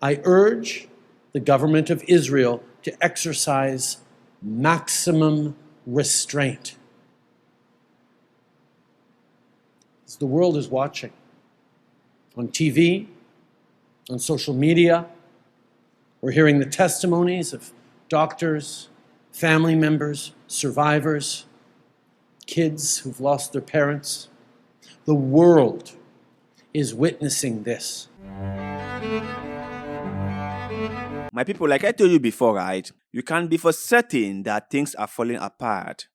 I urge the government of Israel to exercise maximum restraint. As the world is watching, on TV, on social media, we're hearing the testimonies of doctors, family members, survivors, kids who've lost their parents. The world is witnessing this. My people, like I told you before, right? You can be for certain that things are falling apart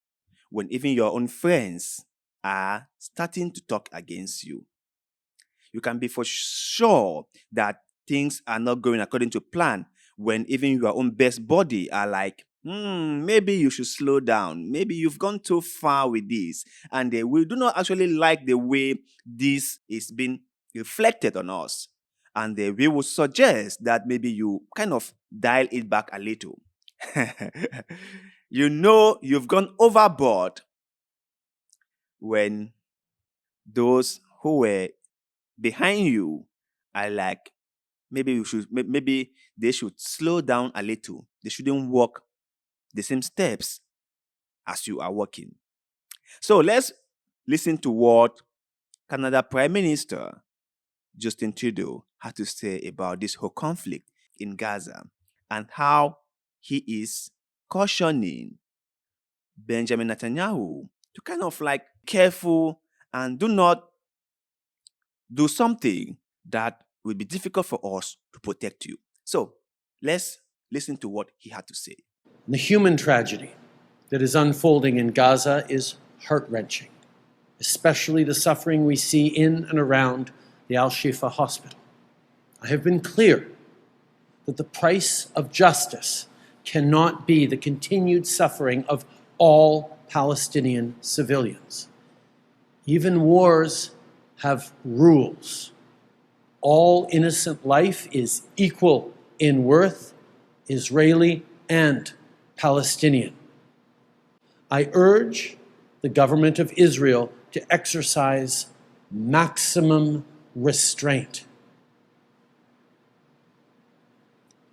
when even your own friends are starting to talk against you. You can be for sure that things are not going according to plan when even your own best body are like, maybe you should slow down. Maybe you've gone too far with this. And we do not actually like the way this is being reflected on us. And we will suggest that maybe you kind of dial it back a little. You know you've gone overboard when those who were behind you are like, maybe they should slow down a little. They shouldn't walk the same steps as you are walking. So let's listen to what Canada Prime Minister Justin Trudeau had to say about this whole conflict in Gaza and how he is cautioning Benjamin Netanyahu to kind of like careful and do not do something that will be difficult for us to protect you. So let's listen to what he had to say. The human tragedy that is unfolding in Gaza is heart-wrenching, especially the suffering we see in and around the Al-Shifa hospital. I have been clear that the price of justice cannot be the continued suffering of all Palestinian civilians. Even wars have rules. All innocent life is equal in worth, Israeli and Palestinian. I urge the government of Israel to exercise maximum restraint.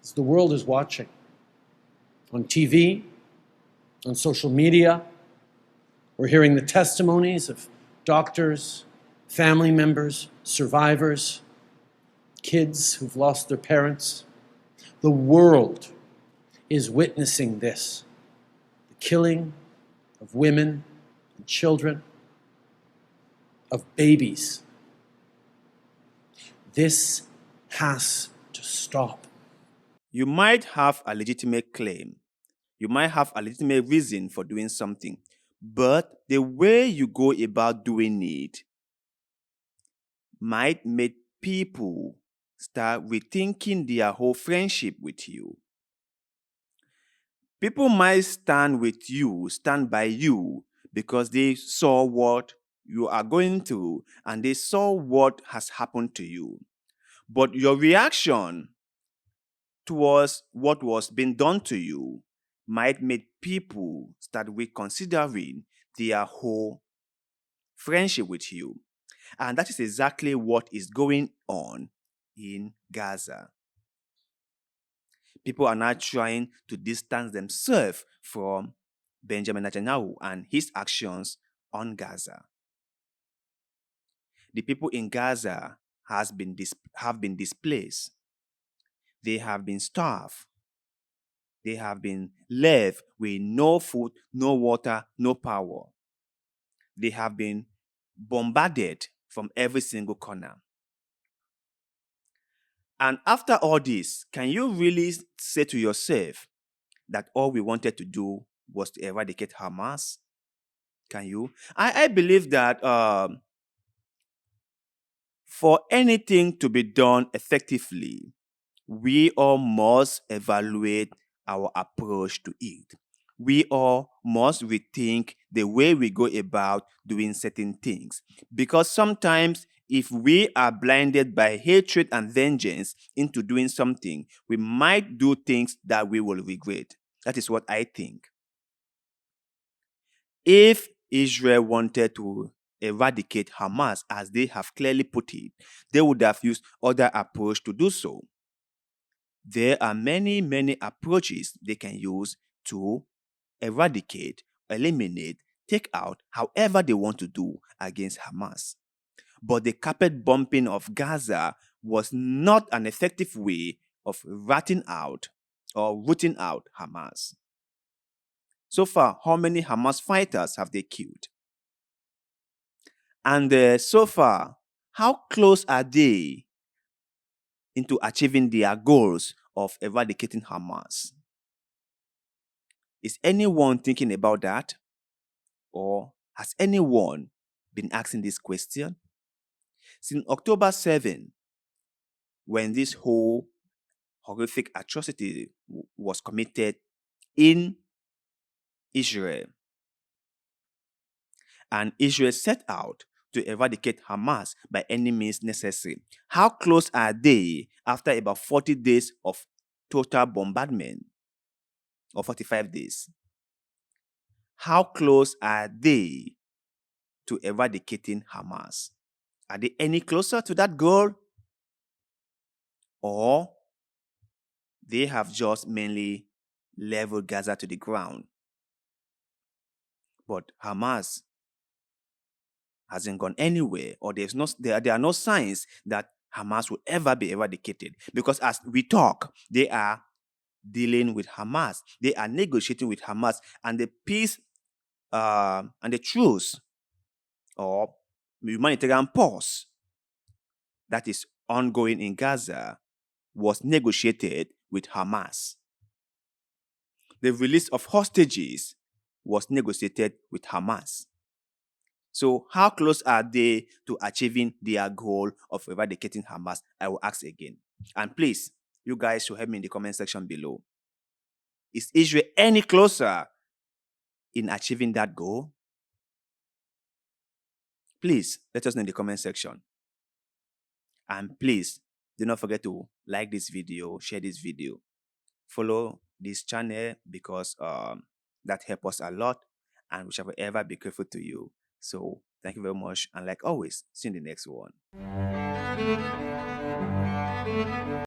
As the world is watching, on TV, on social media, we're hearing the testimonies of doctors, family members, survivors, kids who've lost their parents. The world is witnessing this, the killing of women and children, of babies. This has to stop. You might have a legitimate claim. You might have a legitimate reason for doing something. But the way you go about doing it might make people start rethinking their whole friendship with you. People might stand by you, because they saw what you are going through and they saw what has happened to you. But your reaction towards what was being done to you might make people start reconsidering their whole friendship with you. And that is exactly what is going on in Gaza. People are now trying to distance themselves from Benjamin Netanyahu and his actions on Gaza. The people in Gaza have been displaced. They have been starved. They have been left with no food, no water, no power. They have been bombarded from every single corner. And after all this, can you really say to yourself that all we wanted to do was to eradicate Hamas? Can you? I believe that for anything to be done effectively, we all must evaluate our approach to it. We all must rethink the way we go about doing certain things. Because sometimes, if we are blinded by hatred and vengeance into doing something, we might do things that we will regret. That is what I think. If Israel wanted to eradicate Hamas, as they have clearly put it, they would have used other approach to do so. there are many approaches they can use to eradicate, eliminate, take out, however they want to do against Hamas. But the carpet bumping of Gaza was not an effective way of rooting out Hamas. So far, how many Hamas fighters have they killed? And so far, how close are they into achieving their goals of eradicating Hamas? Is anyone thinking about that? Or has anyone been asking this question? Since October 7, when this whole horrific atrocity was committed in Israel, and Israel set out to eradicate Hamas by any means necessary, how close are they after about 40 days of total bombardment, or 45 days? How close are they to eradicating Hamas? Are they any closer to that goal? Or they have just mainly leveled Gaza to the ground? But Hamas hasn't gone anywhere, or there are no signs that Hamas will ever be eradicated. Because as we talk, they are dealing with Hamas. They are negotiating with Hamas, and the peace and the truce or humanitarian pause that is ongoing in Gaza was negotiated with Hamas. The release of hostages was negotiated with Hamas. So how close are they to achieving their goal of eradicating Hamas? I will ask again. And please, you guys should help me in the comment section below. Is Israel any closer in achieving that goal? Please, let us know in the comment section. And please, do not forget to like this video, share this video, follow this channel, because that helps us a lot, and we shall forever be grateful to you. So thank you very much, and like always, see you in the next one.